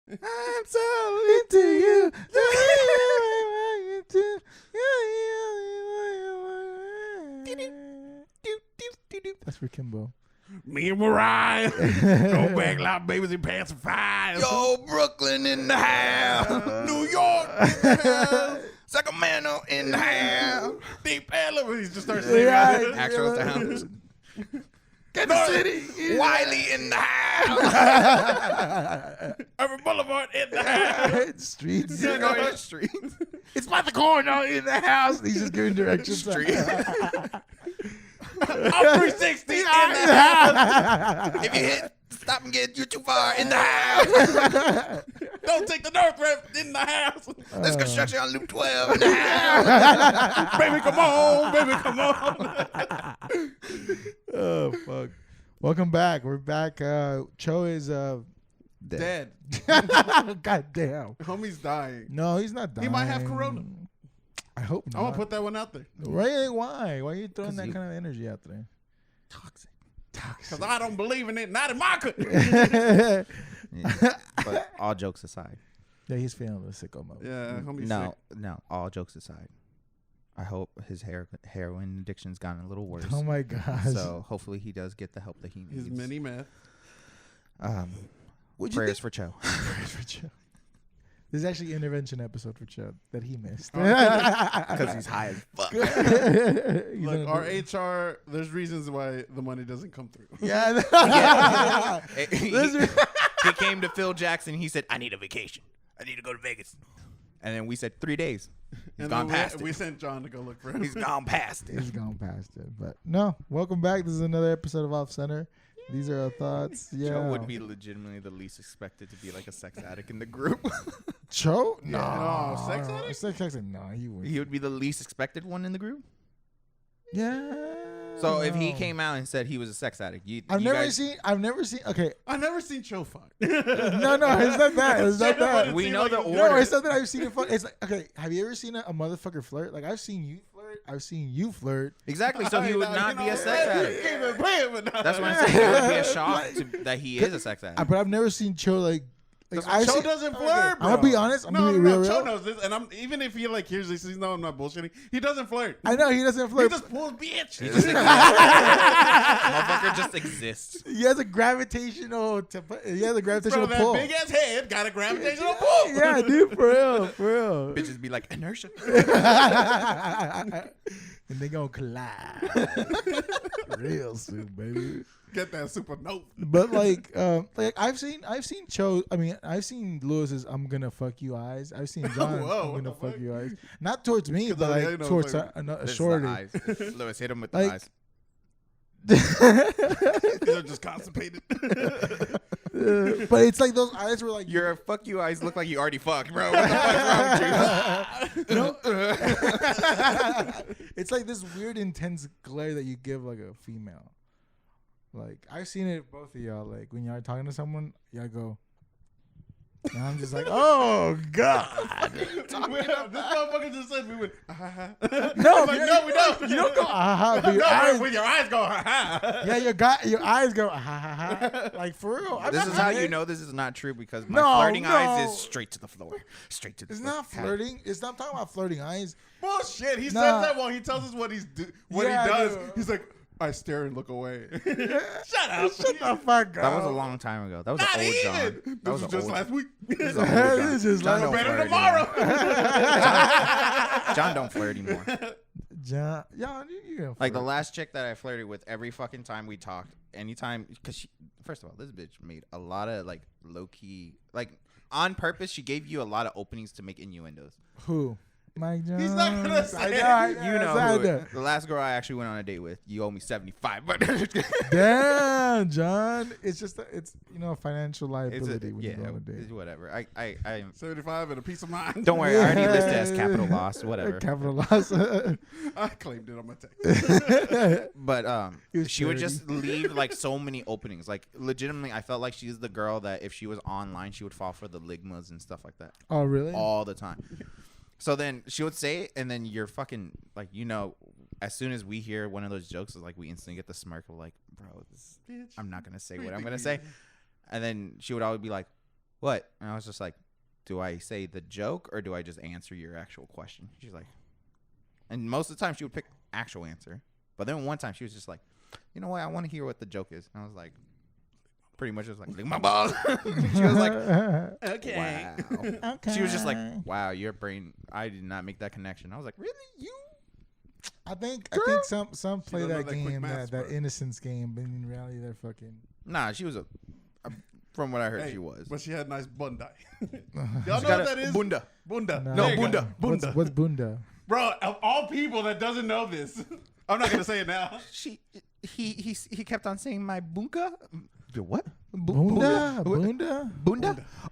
I'm so into you. That's for Kimbo. Me and Mariah. Go back like babies and pacifiers. Yo, Brooklyn in the house. New York in the house. Sacramento in the house. Deep Elevators just start singing. Actual towns. Kansas City. Wiley in the house. Urban Boulevard in the house. Streets. Go to the streets. It's about the corner in the house. He's just giving directions. I'm 360 in the house. If you hit, stop and get you too far in the house. Don't take the north ramp in the house. There's construction on Loop 12 in the house. Baby, come on. Baby, come on. Oh, fuck. Welcome back. We're back. Cho is Dead. God damn. Homie's dying. No, he's not dying. He might have corona. I hope not. I'm going to put that one out there. Right? Why? Why are you throwing that kind of energy out there? Toxic. Because I don't believe in it. Not in my country. But all jokes aside. Yeah, he's feeling the sicko mode. Yeah, homie's No, all jokes aside. I hope his heroin addiction's gotten a little worse. Oh my gosh. So hopefully he does get the help that he needs. His mini meth. Prayers for Cho. Prayers for Cho. This is actually an intervention episode for Cho that he missed. Because he's high as fuck. Look, our HR, there's reasons why the money doesn't come through. Yeah. He came to Phil Jackson. He said, I need a vacation. I need to go to Vegas. And then we said 3 days. He's gone past it. We sent John to go look for him. He's gone past it. He's gone past it. But no, welcome back. This is another episode of Off Center. These are our thoughts. Yeah. Joe would be legitimately the least expected to be like a sex addict in the group. Cho? No. No, sex addict? Sex addict? No, he wouldn't. He would be the least expected one in the group. Yeah. So if he came out and said he was a sex addict, I've never seen. Okay. I've never seen Cho fuck. No, it's not that. It's not that. We know the order. No, it's not that I've seen it fuck. It's like, okay, have you ever seen a motherfucker flirt? Like, I've seen you flirt. I've seen you flirt. Exactly. So he would not be a sex addict. He ain't playing with that. That's what I'm saying. It would be a shock that he is a sex addict. But I've never seen Cho like Cho doesn't flirt, bro. I'll be honest. I'm no, being real. Cho knows this, and even if he like hears this, he's no, I'm not bullshitting. He doesn't flirt. I know he doesn't flirt. He just pulls bitch. He just exists. Motherfucker just exists. He has a gravitational. He has a gravitational Bro, pull. that big ass head got a gravitational pull. Yeah, dude, for real. Bitches be like inertia. And they gonna collide real soon, baby. Get that supernova. But like I've seen Cho. I mean, I've seen Lewis's "I'm gonna fuck you" eyes. I've seen John. Whoa, I'm gonna fuck you eyes. Not towards me, but I like know, towards like, a This shorty. is the eyes. Lewis, hit him with the Like- eyes. They're just constipated. But it's like those eyes were like Your fuck you eyes look like you already fucked, bro. What the fuck's wrong with you? it's like this weird intense glare that you give like a female. Like I've seen it both of y'all. Like when y'all are talking to someone, y'all go. And I'm just like, oh god. This motherfucker just said we went. No, Like, no, we don't. You don't go aha, but your No, eyes. when your eyes go, ha ha. Yeah, your eyes go aha. Like for real. I'm This not is how kidding. you know this is not true because my No, flirting eyes no. is straight to the floor. Straight to the It's floor. not flirting. It's not talking about flirting eyes. Bullshit. He Nah. says that while he tells us what Yeah, he does. dude. He's like, I stare and look away. Shut Shut up. the fuck up. That was a long time ago. That was Not an old even. John. That This was was an just old last week. This is an old John. This is John like- don't Better flirt tomorrow. anymore. John don't flirt anymore. John, you gonna Like the flirt. last chick that I flirted with, every fucking time we talked, anytime, because first of all, this bitch made a lot of like low key, like on purpose, she gave you a lot of openings to make innuendos. Who? Mike Jones. He's not gonna say it. You know, I who the last girl I actually went on a date with, you owe me $75. Damn, John. It's just it's a financial liability when you go on a date. it's whatever. I 75 and a peace of mind. don't worry. I already listed as capital loss. Whatever. Capital loss. I claimed it on my text. But He was she would dirty. just leave like so many openings. Like legitimately, I felt like she's the girl that if she was online, she would fall for the ligmas and stuff like that Oh, really? all the time. So then she would say it, and then you're fucking like, as soon as we hear one of those jokes, it's like we instantly get the smirk of like, bro, Bitch. I'm not gonna say what I'm gonna say. And then she would always be like, what? And I was just like, do I say the joke or do I just answer your actual question? She's like, and most of the time she would pick actual answer. But then one time she was just like, you know what? I want to hear what the joke is. And I was like, pretty much just like, lick my balls. She was like, okay. Wow. Okay. She was just like, wow, your brain, I did not make that connection. I was like, really? You? I think some play that game, that innocence game, but in reality they're fucking. Nah, she was from what I heard, she was. But she had nice bundai. Y'all know what that is? Bunda. Bunda. No, bunda. Bunda. What's bunda? Bro, of all people that doesn't know this, I'm not gonna say it now. He kept on saying my bunka. What? Bunda? Bunda?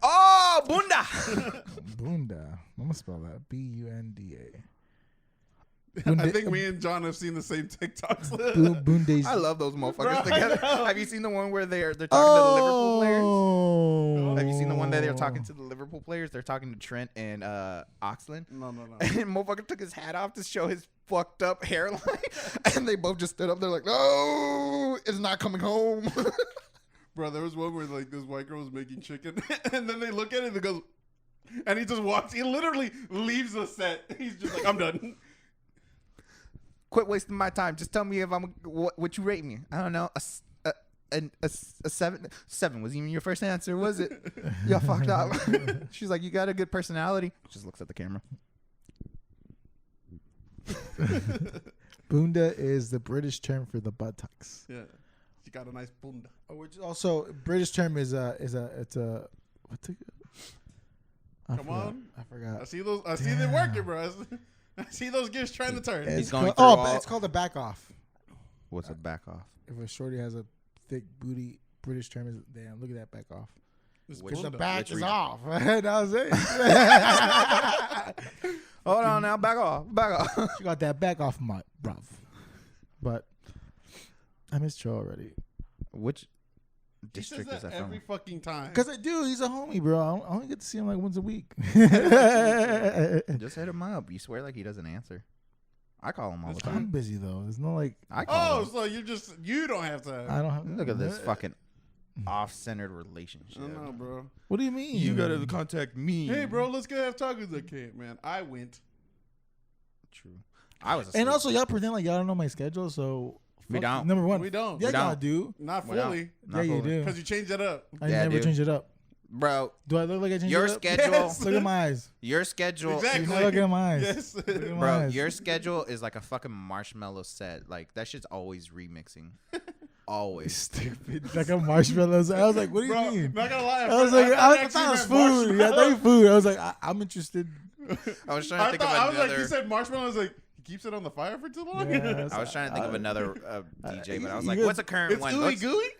Oh, bunda. Bunda. I'm gonna spell that. BUNDA. I think me and John have seen the same TikToks. Bundes. I love those motherfuckers together. Have you seen the one where they're talking to the Liverpool players? Have you seen the one that they're talking to the Liverpool players? They're talking to Trent and Oxlade. No. And motherfucker took his hat off to show his fucked up hairline, and they both just stood up. They're like, "No, it's not coming home." Bro, there was one where like this white girl was making chicken, and then they look at it and they goes, and he just walks. He literally leaves the set. He's just like, "I'm done." Quit wasting my time. Just tell me if I'm what you rate me. I don't know. A 7. 7 was even your first answer, was it? Y'all fucked up. She's like, you got a good personality. Just looks at the camera. Bunda is the British term for the buttocks. Yeah, she got a nice bunda. Which also British term is a what's it? Come on, I forgot. I see those. I see them working, bro. I see those gears trying to turn. It's called a back off. What's a back off? If a shorty has a thick booty, British term is damn. Look at that back off. Because the back is off. That was it. Hold on now, back off. She got that back off, my bruv. But I missed Joe already. Which He says district is that that every from? fucking time. Because I do. He's a homie, bro. I only get to see him like once a week. Just hit him up. You swear like he doesn't answer. I call him all the time. I'm busy though. There's no like. I call him. So you don't have time. I don't have. Look at this fucking off-centered relationship. I don't know, bro. What do you mean? You gotta contact me. Hey, bro, let's go have tacos. I can't, man. I went. True. I was. Asleep. And also, y'all pretend like y'all don't know my schedule. So We don't. Number one, We don't. Yeah, We y'all don't. do. Not We don't. fully. Not Yeah, you fully. do. Because you changed it up. I Yeah, never dude. change it up. Bro, Do I look like I changed your it up? schedule. Yes. Look at my eyes. Your schedule. Exactly. Look at my eyes. Yes. Look at my Bro, eyes. your schedule is like a fucking marshmallow set. Like that shit's always remixing. Always. Stupid. Like a marshmallows. I was like, what do you Bro, mean? not gonna lie. I was like, I thought it was food. Yeah, I thought you food. I was like, I'm interested. I was trying to think of I was another. like, you said marshmallow. I was like, he keeps it on the fire for too long? Yeah, I was trying to think of another DJ, but I was like, you "What's a current It's one?" ooey What's- gooey?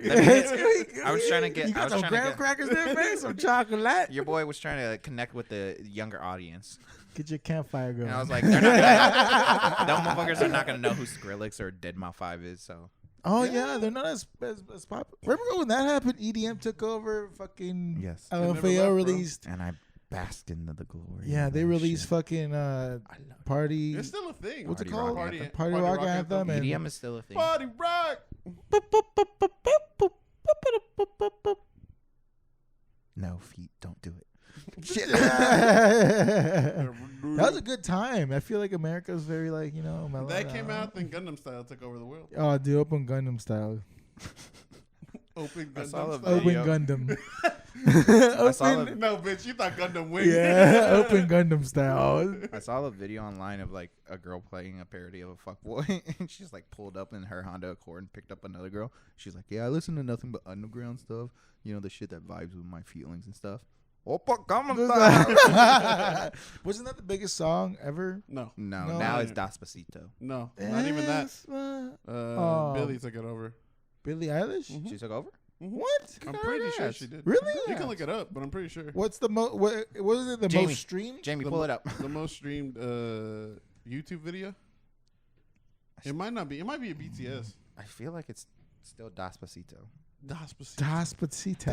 I was trying to get. You I got was some trying graham to get. crackers there, man? Some chocolate. Your boy was trying to connect with the younger audience, Get your campfire going. and I was like, "They're not. Gonna, dumb motherfuckers are not gonna know who Skrillex or Deadmau5 is." So oh yeah, they're not as popular. Remember when that happened? EDM took over. Fucking yes, never LFAO left, bro. released. and I basked into the glory. Yeah, of they that released shit. fucking party. It's still a thing. What's it Party called? rock anthem. Party rock anthem. And EDM is still a thing. Party rock. No feet, don't do it. Shit. that was a good time. I feel like America's very like mellow. That came out, then Gundam Style took over the world. Oh, the Open Gundam style. Open I saw Gundam the Style. Open Video. Gundam. I saw the, No, bitch, you thought Gundam win. Yeah, Open Gundam style. I saw the video online of like a girl playing a parody of a fuckboy, and she's like pulled up in her Honda Accord and picked up another girl. She's like, "Yeah, I listen to nothing but underground stuff. You know, the shit that vibes with my feelings and stuff." Opa, come on. Wasn't that the biggest song ever? No, No, No. now it's Despacito. no, not even that. Oh. Billy took it over. Billie Eilish? Mhm. She took over. What? I'm pretty sure she did. Really? You can look it up, but I'm pretty sure. What's the what was it? The Jamie. most streamed? Jamie, The pull mo- it up. The most streamed YouTube video. It might not be. It might be a BTS. I feel like it's still Despacito. Despacito. Despacito.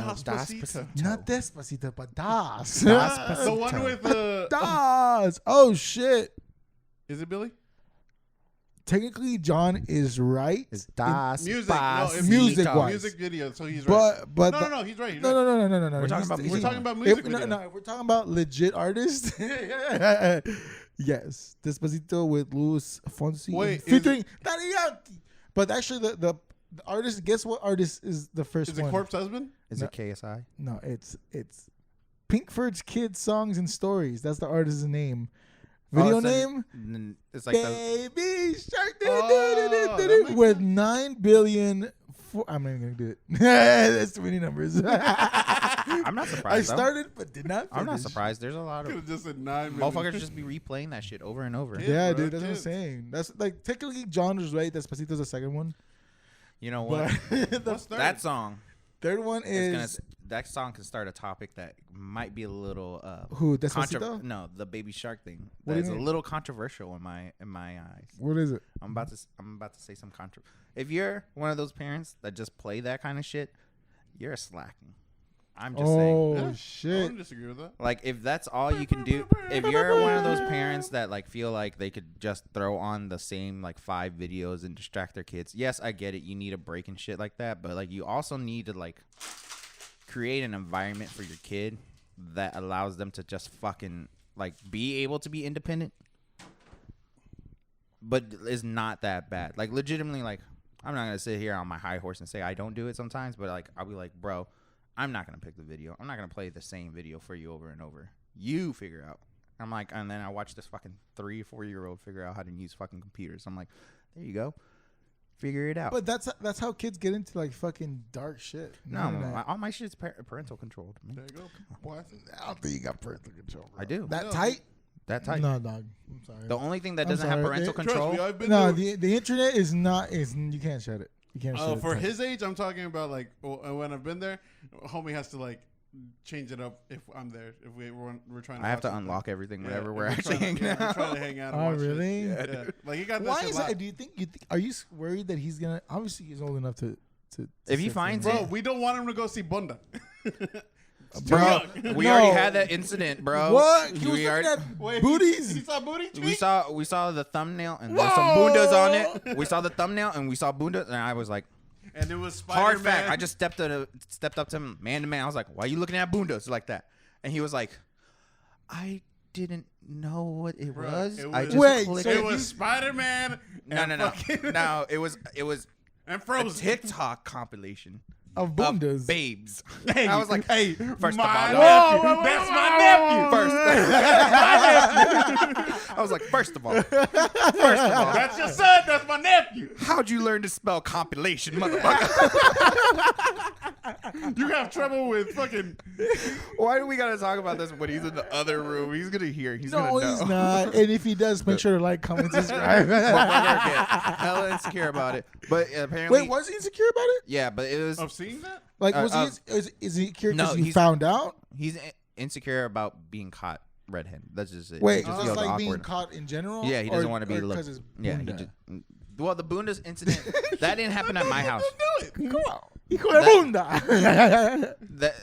Not Despacito, but Das. Despacito. The one with the. Das. Oh shit. Is it Billy? technically John is right. It's das Music, no, it's Music-wise. music video. So he's right. But No, he's right. He's no, right. no, no, no, no, no. We're talking He's- about he's- We're music. talking about If, music no, video. no, if we're talking about legit artists, yes, Despacito with Luis Fonsi Wait, featuring Daddy Yankee. But actually, the artist. Guess what artist is the first Is it one? Corpse Husband? Is No. it KSI? No, it's Pinkford's Kids Songs and Stories. That's the artist's name. Video it's a- name. It's like the, Baby Shark Oh, that makes with sense. 9 billion. I'm not even gonna do it. That's too many numbers. I'm not I surprised. though. started but did not. I'm not finish. surprised. There's a lot Could of have just said 9 motherfuckers minutes. just be replaying that shit over and over. Kids, Yeah, bro, dude, that's what I'm kids. saying. That's like technically John was right. Despacito's the second one, You know what? but the What's third? That song third one is is that song can start a topic that might be a little who Despacito. no, the Baby Shark thing. What That do you is a mean? little controversial in my eyes. What is it? I'm about to say some contra. If you're one of those parents that just play that kind of shit, you're slacking. I'm just saying. Oh Yeah, I shit! wouldn't disagree with that. Like if that's all you can do, if you're one of those parents that like feel like they could just throw on the same like 5 videos and distract their kids, yes, I get it. You need a break and shit like that, but like you also need to like create an environment for your kid that allows them to just fucking like be able to be independent, but is not that bad. Like legitimately, like I'm not gonna sit here on my high horse and say I don't do it sometimes, but like I'll be like, bro, I'm not gonna pick the video. I'm not gonna play the same video for you over and over. You figure out. I'm like, and then I watch this fucking 3 or 4 year old figure out how to use fucking computers. I'm like, there you go, figure it out. But that's how kids get into like fucking dark shit. no, all my shit's parental controlled. Man. There you go. What? I don't think you got parental control. Bro. I do. That No. tight? That type. No, dog. I'm sorry. The only thing that I'm doesn't have sorry. parental Trust control. me, I've been No, there. the internet is not. Is you can't shut it. You can't shut it. For tight. his age, I'm talking about like when I've been there, homie has to like change it up if I'm there. If we're trying to I have watch to something. unlock everything Yeah, whenever if we're actually trying to, hanging yeah, we're out. trying to hang out and Oh, watch shit. really? Yeah. Like he got that Why shit is locked. that? Do you think? Are you worried that he's gonna? Obviously, he's old enough to If he sit finds for Bro, we don't want him to go see Bunda. Bro, young. we No. already had that incident, bro. What? He was We, looking already- at Wait, booties. He saw booty we tweet? saw the thumbnail and there's some bundas on it. We saw the thumbnail and we saw bundas and I was like, And it was Spider-Man. hard fact. I just stepped up to him man to man. I was like, why are you looking at bundas like that? And he was like, I didn't know what it Bro, was. it I was- just Wait, clicked so It it. was Spider-Man. No, and no, no, fucking- no. It was And a Frozen. TikTok compilation of of bundas. babes. Hey, I was like, hey, first of my all, nephew. Whoa, That's my nephew. First, I was like, first of all, That's your son. That's my nephew. how'd you learn to spell compilation, motherfucker? You have trouble with fucking. Why do we gotta talk about this when he's in the other room? He's gonna hear. He's No, gonna know. he's not. And if he does, make sure to like, comment, subscribe. Motherfucker get hella insecure about it. But apparently, Wait, was he insecure about it? yeah, but it was. Of seeing that? Like, was Uh, he is he insecure no, because he he's- found out? He's insecure about being caught red-handed. That's just it. Wait, He just just feels like being awkward. caught in general? Yeah, he doesn't want to be because looked. it's Yeah, he bunda? just. Well, the Bundas incident that didn't happen at my house. Come on. He called it bunda.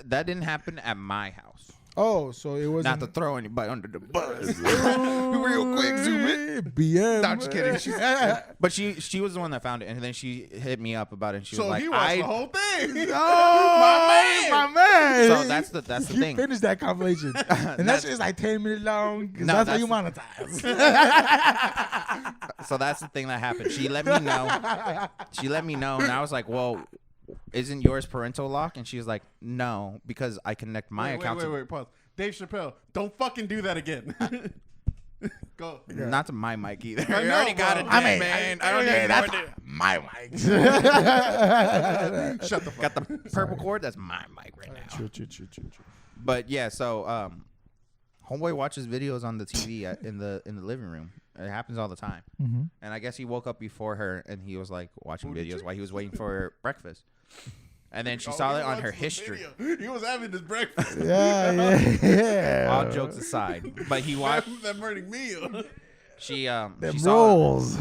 That didn't happen at my house. Oh, so it wasn't. Not to throw anybody under the bus. Real quick, zoom in. BM. No, I'm just kidding. But she was the one that found it, and then she hit me up about it. And she was So like, he watched the whole thing. Oh, my man. So that's the You thing. finished that compilation. And that That's- shit is like 10 minutes long. 'Cause No, that's how you that's- monetize. So that's the thing that happened. She let me know. And I was like, well, isn't yours parental lock? And she was like, no, because I connect my account to Wait, pause. Dave Chappelle, don't fucking do that again. Go. not to my mic either. I I know, already got bro. it, I mean, man. I don't need that's more. my mic. Shut the fuck Got the purple cord. That's my mic right now. True. But yeah, so homeboy watches videos on the TV in the living room. It happens all the time. Mm-hmm. And I guess he woke up before her, and he was like watching Booty videos chick? while he was waiting for breakfast. And then she Oh, saw he it on watched her the history. video. He was having his breakfast. Yeah. All jokes aside, but he watched. that morning meal. She Them she saw. rolls.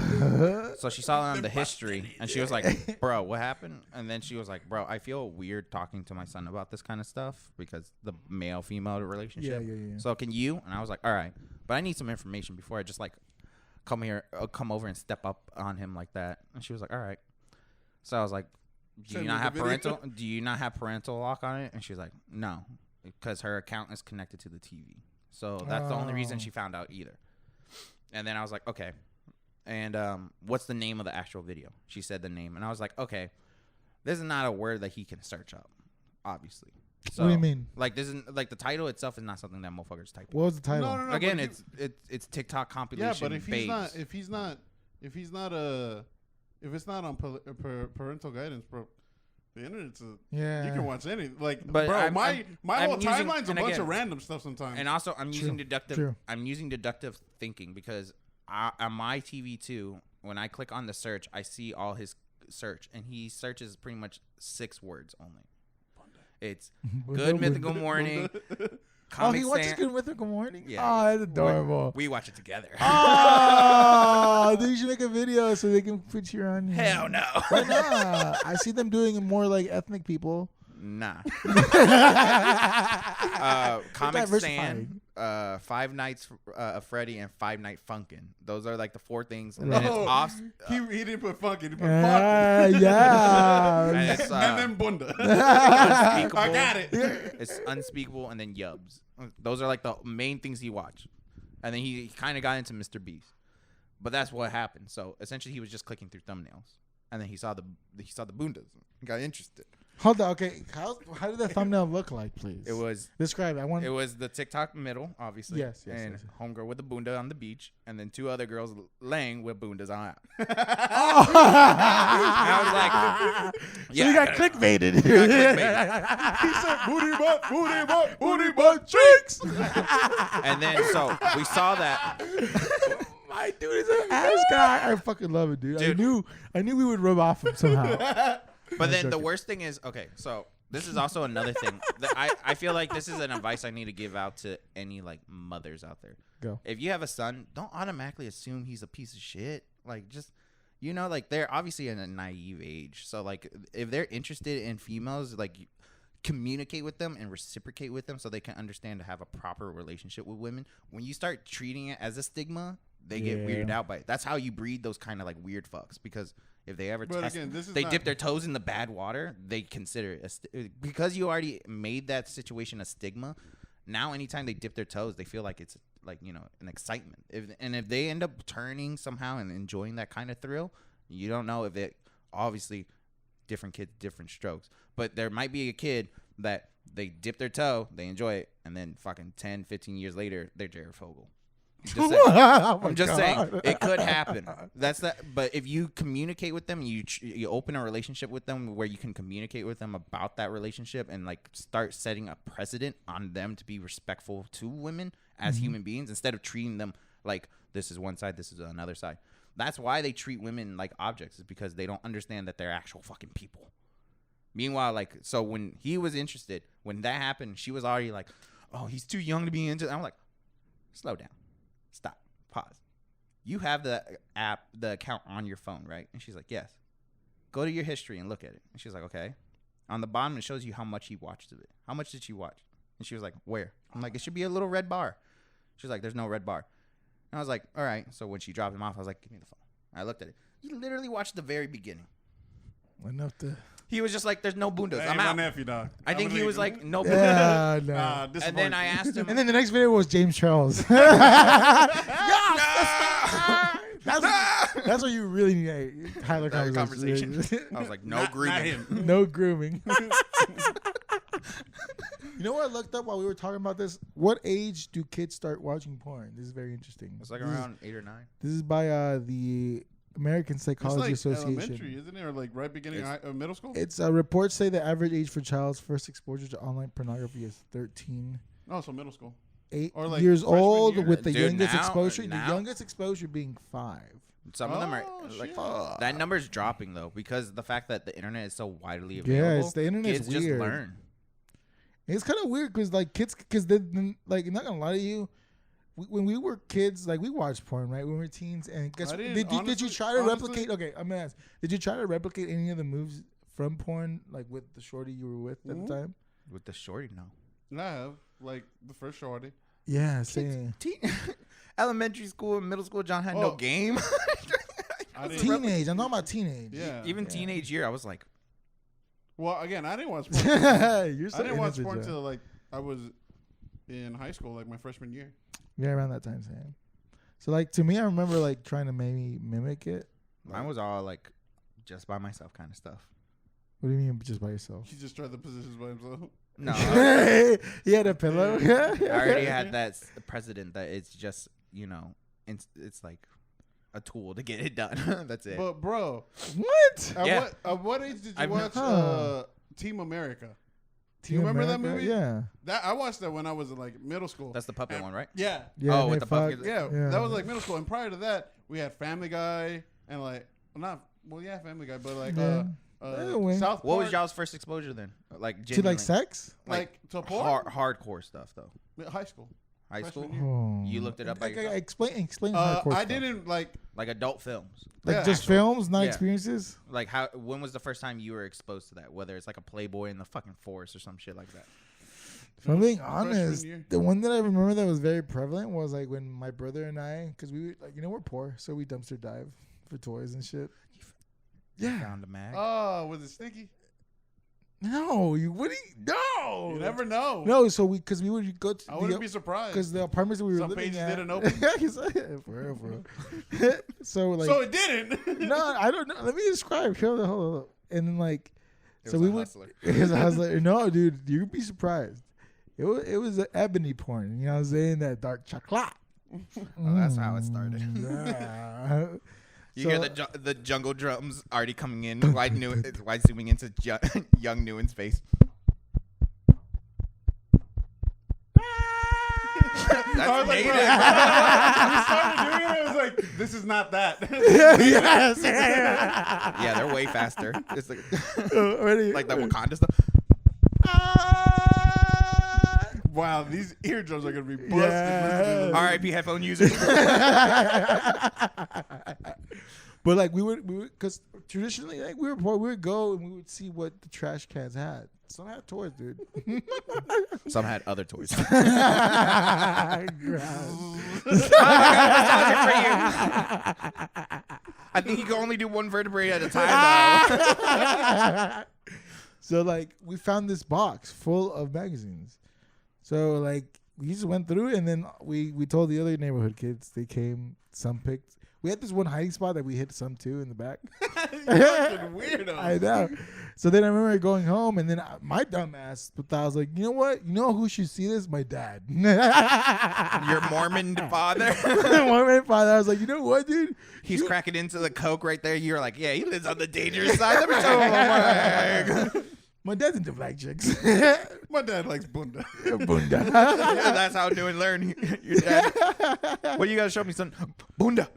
So she saw it on the history, and she was like, "Bro, what happened?" And then she was like, "Bro, I feel weird talking to my son about this kind of stuff because the male-female relationship. Yeah. So can you?" And I was like, "All right, but I need some information before I just like come over and step up on him like that. And she was like, all right. So I was like, do Send you me not the have video. parental? Do you not have parental lock on it? And she was like, no, because her account is connected to the TV. So that's the only reason she found out either. And then I was like, okay. And what's the name of the actual video? She said the name. And I was like, okay, this is not a word that he can search up, obviously. So, What do you mean? Like, this isn't like the title itself is not something that motherfuckers type. What was the title? No, Again, but it's TikTok compilation. yeah, but if he's babes. if it's not on parental guidance, bro, the internet's Yeah. you can watch any But bro. I'm my I'm whole using- timeline's a and bunch again- of random stuff sometimes. And also, I'm using deductive. True. I'm using deductive thinking because on my TV too, when I click on the search, I see all his search, and he searches pretty much 6 words only. It's Good Mythical Morning. Oh, Comic he watches Sans- Good Mythical Morning? Yeah. Oh, that's adorable. We watch it together. Oh, then you should make a video so they can put you on. Hell no. Why not? I see them doing it more like ethnic people. Nah. Comic diversifying. Sans, 5 Nights of Freddy, and 5 Night Funkin'. Those are like the 4 things. And then it's No, off. he didn't put funky. He put Yeah, fucking. yeah. And it's, and then bunda. Unspeakable. I got it. It's Unspeakable, and then Yubs. Those are like the main things he watched. And then he kind of got into Mr. Beast. But that's what happened. So essentially, he was just clicking through thumbnails, and then he saw the bundas. He got interested. Hold on. Okay, how did the thumbnail look like, please? It was Describe. I want. It was the TikTok middle, obviously. Yes, and yes. homegirl with the bunda on the beach, and then 2 other girls laying with bundas on. Oh. I was like, So yeah, you got I gotta- clickbaited. He said booty butt cheeks. And then so we saw that. My dude is an ass guy. I fucking love it, dude. Dude. I knew we would rub off him somehow. But then the joking. worst thing is, okay, so this is also another thing. That I feel like this is an advice I need to give out to any like mothers out there. Go. If you have a son, don't automatically assume he's a piece of shit. Like just like they're obviously in a naive age. So like if they're interested in females, like communicate with them and reciprocate with them so they can understand to have a proper relationship with women. When you start treating it as a stigma, they get weirded out by it. That's how you breed those kind of like weird fucks, because if they ever But test, again, this is they not- dip their toes in the bad water, they consider it because you already made that situation a stigma. Now, anytime they dip their toes, they feel like it's like an excitement. If they end up turning somehow and enjoying that kind of thrill, you don't know if it obviously different kids, different strokes. But there might be a kid that they dip their toe, they enjoy it, and then fucking 10, 15 years later, they're Jared Fogle. Just saying. Oh my I'm just God. saying it could happen. That's that. But if you communicate with them, you open a relationship with them where you can communicate with them about that relationship and like start setting a precedent on them to be respectful to women as human beings instead of treating them like this is one side, this is another side. That's why they treat women like objects, is because they don't understand that they're actual fucking people. Meanwhile, like, so when he was interested, when that happened, she was already like, oh, he's too young to be into. I'm like, slow down. Stop. Pause. You have the account on your phone, right? And she's like, yes. Go to your history and look at it. And she's like, okay. On the bottom, it shows you how much he watched of it. How much did she watch? And she was like, where? I'm like, it should be a little red bar. She's like, there's no red bar. And I was like, all right. So when she dropped him off, I was like, give me the phone. I looked at it. He literally watched the very beginning. Enough to. He was just like, there's no bundas. Hey, I'm my out. nephew, dog. I think he was like, no bundas. Yeah, no. And then I asked him. And then the next video was James Charles. That's what you really need. Tyler That conversation. I was like, no Not grooming. him. No grooming. You know what I looked up while we were talking about this? What age do kids start watching porn? This is very interesting. It's like This is- around 8 or 9. This is by the American It's Psychology like Association. elementary, isn't it? Or like right beginning of middle school? It's reports say the average age for child's first exposure to online pornography is 13. Oh, so middle school. 8 Or like years freshman old year? with the Dude, youngest now- exposure. now- The youngest exposure being 5. Some of them are Oh, like shit. that number's dropping though because the fact that the internet is so widely available. Yeah, it's the internet's kids just weird. learn. It's kind of weird because like kids, because then like I'm not gonna lie to you, when we were kids, like we watched porn, right? When we were teens, and guess I did didn't- you honestly- try to honestly- replicate? Okay, I'm gonna ask. Did you try to replicate any of the moves from porn, like with the shorty you were with at Mhm. the time? With the shorty, no. And I have like the first shorty. Yeah, same. elementary school and middle school, John had no Oh. game. I didn't. Teenage. I'm talking about teenage. Yeah. Even teenage year, I was like, Well, again, I didn't watch sports. You're so I didn't watch innocent, sports John. until like I was in high school, like my freshman year. Yeah, around that time, same. So like to me, I remember like trying to maybe mimic it. mine was all like just by myself kind of stuff. What do you mean, just by yourself? He just tried the positions by himself. No, He had a pillow. I already had that precedent that it's just, it's like a tool to get it done. That's it. But bro, What? Yeah. at what age did you I've watch Huh. Team America? Do Team you remember that America? movie? Yeah. That I watched that when I was in like middle school. That's the puppet one, right? Yeah. Yeah. Oh, and with they the puppy- fuck- Yeah, that was like middle school, and prior to that, we had Family Guy and like Family Guy, but like Yeah. Anyway. South Park. What was y'all's first exposure then? Like To like genuinely- sex? like to porn? hardcore stuff though. High school. High Freshman school, year. Oh. You looked it up by yourself? Explain I hardcore stuff. didn't like. like adult films. Like Yeah, just actual- films, not yeah. experiences. Like when was the first time you were exposed to that? Whether it's like a Playboy in the fucking forest or some shit like that. If I'm being Freshman honest, year. the one that I remember that was very prevalent was like when my brother and I, because we like we're poor, so we dumpster dive for toys and shit. Yeah. Found a mag. Oh, was it stinky? No, you wouldn't. No. You never know. No, so because we would go to I wouldn't be surprised. because the apartments that we were Some living pages at didn't open. for real, for real. So like So it didn't. no, I don't know. Let me describe. Hold on. And then like It so was we a would. hustler. It was a hustler. No, dude, you'd be surprised. It was an ebony porn. You know what I'm saying? That dark chocolate. Oh, that's how it started. Yeah. You hear the jungle drums already coming in. Wide zooming into young Newen's face. I was That's like, native. bro, we started doing it. I was like, this is not that. Yes. Yeah, they're way faster. It's like, Already. like that Wakanda stuff. Wow, these eardrums are gonna be busted. Yeah. listening to this. R.I.P. headphone users. But like we would because traditionally like we would go and we would see what the trash cans had. Some had toys, dude. Some had other toys. Gross. I think you can only do one vertebrae at a time, though. So like we found this box full of magazines. So like we just went through it and then we told the other neighborhood kids. They came. Some picked. We had this one hiding spot that we hid some too in the back. You fucking weirdo. I know. So then I remember going home and then my dumb ass, but I was like, you know what? You know who should see this? My dad. Your Mormon father. My father. I was like, you know what, dude? He's cracking into the coke right there. You're like, yeah, he lives on the dangerous side. Let me tell him. My dad's into black chicks. My dad likes bunda. Bunda. Yeah, that's how new and learn. Your dad. What you gotta show me, son? Bunda.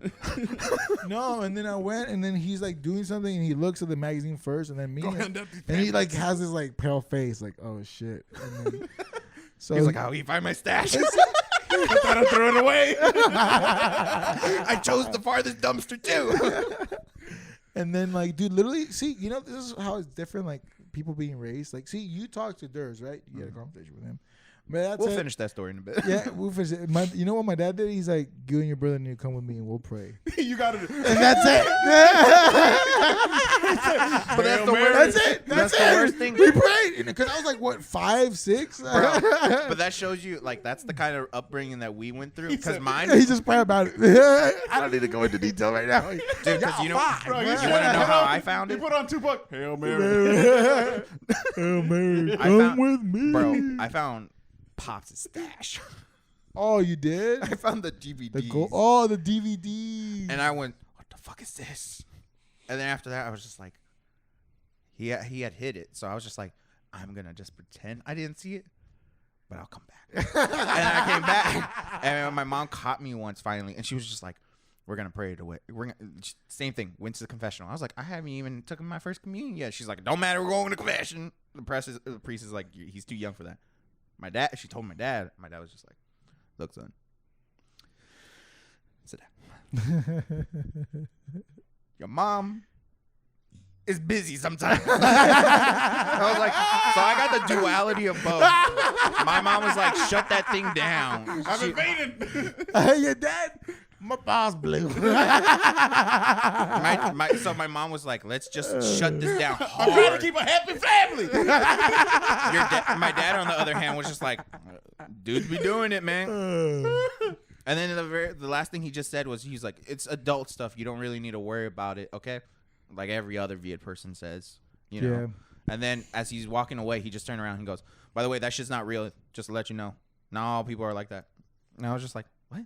No, and then I went, and then he's like doing something, and he looks at the magazine first, and then me, Go and, hand up these he like pamphlets. has this like pale face, like oh shit. And then, so He's like, how you find my stash? I thought I threw it away. I chose the farthest dumpster too. and then like, dude, literally, see, you know, this is how it's different. Like people being raised. Like, see, you talk to Durs, right? You had a conversation with him. But that's We'll it. finish that story in a bit. Yeah, we'll finish it. You know what my dad did? He's like, you and your brother need to come with me and we'll pray. You got it. And that's it. But that's the Hail worst. That's it. That's That's the it. worst thing. We prayed because I was like, what, 5, 6? Bro, but that shows you, like, that's the kind of upbringing that we went through. Because said- mine, He just prayed about it. I don't need to go into detail right now. dude, because you know, Bro, you want to know how I found He it? put on Tupac. Hail Mary. Oh, Mary, I come found- with me. Bro, I found Pops' stash. Oh, you did? I found the DVDs. The the DVD. And I went, what the fuck is this? And then after that, I was just like, he had hid it. So I was just like, I'm going to just pretend I didn't see it, but I'll come back. And I came back. And my mom caught me once finally. And she was just like, we're going to pray it away. Same thing. Went to the confessional. I was like, I haven't even taken my first communion yet. She's like, don't matter. We're going to confession. The priest is like, he's too young for that. She told my dad. My dad was just like, look, son, sit down. Your mom is busy sometimes. I was like, so I got the duality of both. My mom was like, shut that thing down. I'm invading. Your dad, my balls blue. So my mom was like, let's just shut this down hard. I'm trying to keep a happy family. My dad, on the other hand, was just like, dudes be doing it, man. And then the last thing he just said was, he's like, it's adult stuff. You don't really need to worry about it, okay? Like every other Viet person says, you know. Yeah. And then as he's walking away, he just turned around and goes, by the way, that shit's not real. Just to let you know. Not all people are like that. And I was just like, what?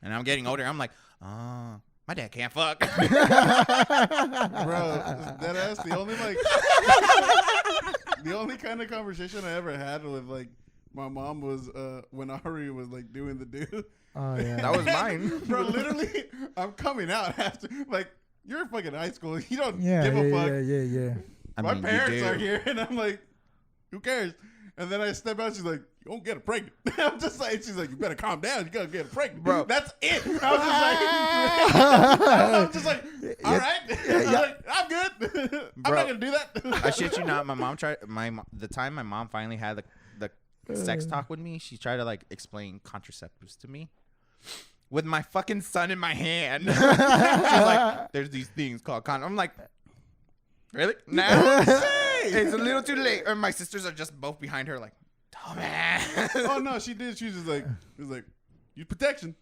And I'm getting older. I'm like, oh, my dad can't fuck. Bro, that ass, the only kind of conversation I ever had with like my mom was when Ari was like doing the do. Oh yeah. That was mine. Bro, literally, I'm coming out after like you're in fucking high school. You don't Yeah, give a yeah, fuck. yeah. My parents are here, and I'm like, who cares? And then I step out. She's like, you won't get her pregnant. I'm just like, she's like, you better calm down. You gotta get her pregnant, Bro. That's it. I was just like, all right. I was like, I'm good. I'm not gonna do that. I shit you not. My mom tried. The time my mom finally had the sex talk with me, she tried to like explain contraceptives to me with my fucking son in my hand. She's like, "There's these things called condom." I'm like, "Really? Now? It's a little too late." And my sisters are just both behind her, like, "Dumbass." Oh no, she did. She was just like, it was like, use protection.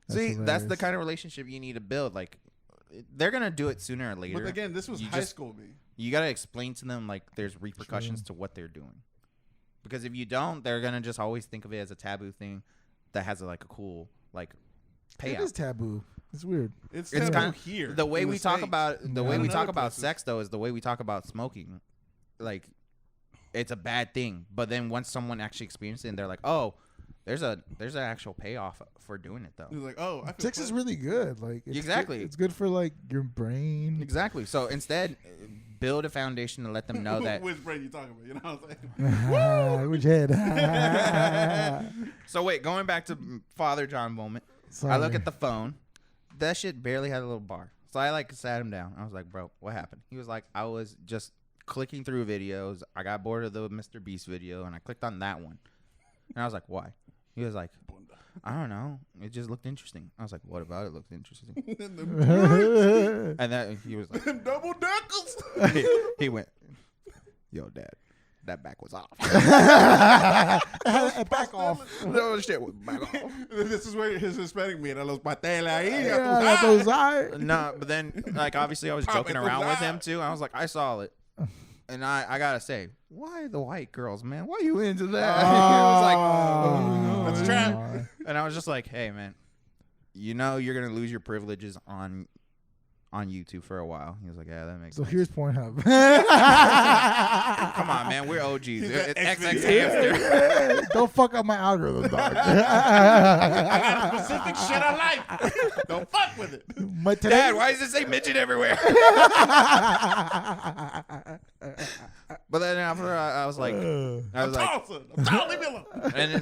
See, that's the hilarious. kind of relationship you need to build. Like, they're gonna do it sooner or later. But again, this was You high just- school, me. You gotta explain to them like there's repercussions to what they're doing, because if you don't, they're gonna just always think of it as a taboo thing that has like a cool like It payout. is taboo. It's weird. It's It's taboo kind here. the way in we the talk States. about the way Yeah. we In talk other about places. sex though is the way we talk about smoking. Like, it's a bad thing, but then once someone actually experiences it, and they're like, oh, there's an actual payoff for doing it though. It's like, oh, I feel Sex is pleasure. really good. Like it's Exactly. Good. It's good for like your brain. Exactly. So instead, build a foundation to let them know that. Which brain you talking about? You know what I'm saying? Which head? So wait, going back to Father John moment. I look at the phone. That shit barely had a little bar. So I like sat him down. I was like, bro, what happened? He was like, I was just clicking through videos. I got bored of the Mr. Beast video and I clicked on that one. And I was like, why? He was like, I don't know. It just looked interesting. I was like, what about it looked interesting? And then he was like, Double deckers. he went, yo, Dad, that back was off. Back off. No shit was back off. This is where his Hispanic mira los pasteles ahí. Yeah, those eyes. No, but then, like, obviously I was joking around with him, too. I was like, I saw it. And I got to say, why the white girls, man? Why you into that? He was like, oh, That's a trap. and I was just like, hey, man, you know you're going to lose your privileges on YouTube for a while. He was like, yeah, that makes So sense. here's Pornhub. Come on, man. We're OGs. It's an XX X-video. hamster. Don't fuck up my algorithm, dog. I got a specific shit I like. Don't fuck with it. My today, Dad, why does it say midget everywhere? But then after I was like, I'm tall. Leave me alone. and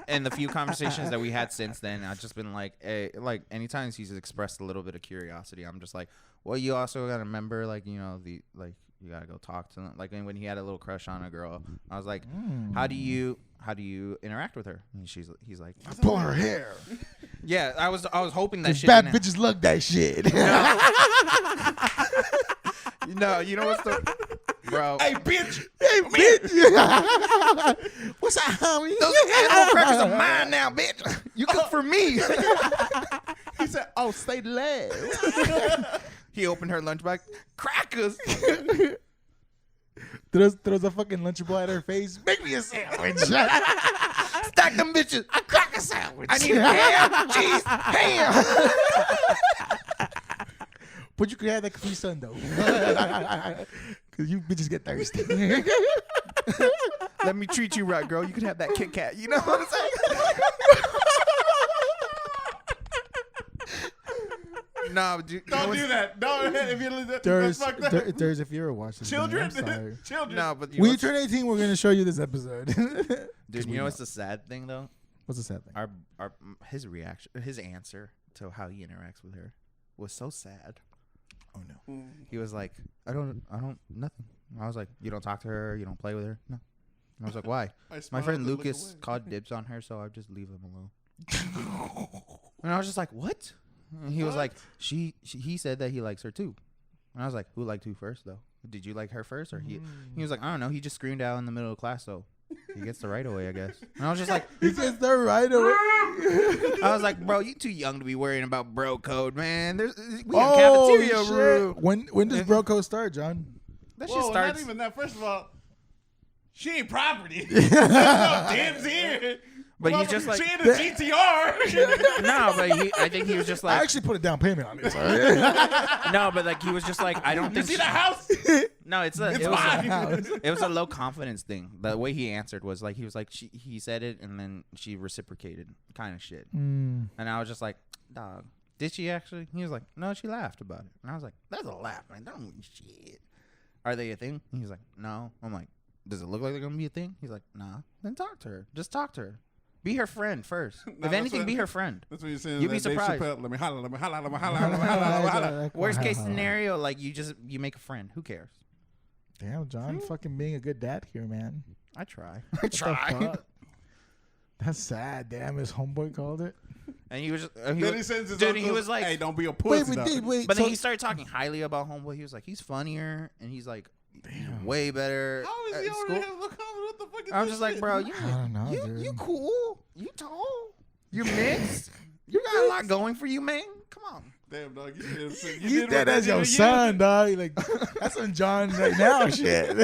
in the few conversations that we had since then, I've just been like, hey, like anytime he's expressed a little bit of curiosity, I'm just like, well, you also gotta remember, like, you know, you gotta go talk to them. Like when he had a little crush on a girl, I was like, how do you interact with her? And he's like, I pull her hair. yeah, I was hoping that Cause shit. bad didn't- bitches love that shit. No, you know what's the bro? Hey, bitch. Hey, bitch. What's up, homie? Those animal crackers are mine now, bitch. You cook for me. He said, oh, stay last. He opened her lunchbox. Crackers. Throws a fucking Lunchable at her face. Make me a sandwich. Stack them bitches. A cracker sandwich. I need ham, cheese, ham. But you could have that Capri Sun though. Cause you bitches get thirsty. Let me treat you right, girl. You can have that Kit Kat. You know what I'm saying? No, dude, Don't do that. Don't. If you that's There's, fucked up. there's if you ever watch this. Children. I'm sorry. Children. No, but When you turn 18, we're gonna show you this episode. dude, you know what's the sad thing though? What's the sad thing? His reaction, his answer to how he interacts with her was so sad. Oh no. He was like, I don't, nothing. I was like, you don't talk to her, you don't play with her, no. And I was like, why? My friend Lucas called dibs on her, so I just leave him alone. And I was just like, what? And he was like, he said that he likes her too. And I was like, who liked who first though? Did you like her first or he? He was like, I don't know. He just screamed out in the middle of class, so he gets the right away, I guess. And I was just like, He gets the right away. I was like, bro, you too young to be worrying about bro code, man. We have cafeteria room. When does bro code start, John? That Whoa, shit starts. not even that. First of all, she ain't property. There's no dibs here. But he's just like, she ain't a GTR. no, but I think he was just I like, actually put a down payment on it. no, but like he was just like, I don't You think see the house? No, it was a low confidence thing. The way he answered was like, he was like, he said it and then she reciprocated kind of shit. And I was just like, dog, did she actually? He was like, no, she laughed about it. And I was like, that's a laugh, man. Don't mean shit. Are they a thing? He's like, no. I'm like, does it look like they're going to be a thing? He's like, nah. Then talk to her. Just talk to her. Be her friend first. If anything, be her friend. That's what you're saying. You'd be surprised. Let me holla, let me holla, let me holla, let me holla, let me holla. Worst case scenario, like you make a friend. Who cares? Damn, John, fucking being a good dad here, man. I try. What the fuck? That's sad. Damn, his homeboy called it. And he was just, Then he sends his dude, uncles, he was like, hey, don't be a pussy. Wait. but So, then he started talking highly about homeboy. He was like, he's funnier and he's like, way better. How is at he already school. have look what the fuck is I was this just like, shit? bro, I don't know, dude. you cool, you tall, you mixed, you got a lot going for you, man. Come on. Damn, dog. You Keep that as your son, dog. Like, that's on John right now, shit. John's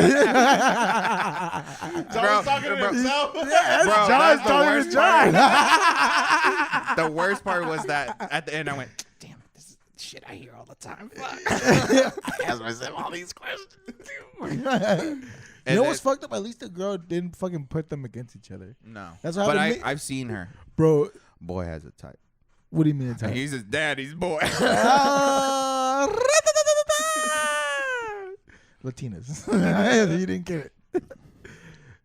talking to himself. Yeah, Bro, John's that's the talking worst to John. The worst part was that at the end I went, damn it, this is shit I hear all the time. Fuck. I ask myself all these questions. You know what's fucked up? At least the girl didn't fucking put them against each other. No. That's what but happened to me. I've seen her. Bro, Boy has a type. what do you mean? And he's his daddy's boy. Latinas. You didn't get it.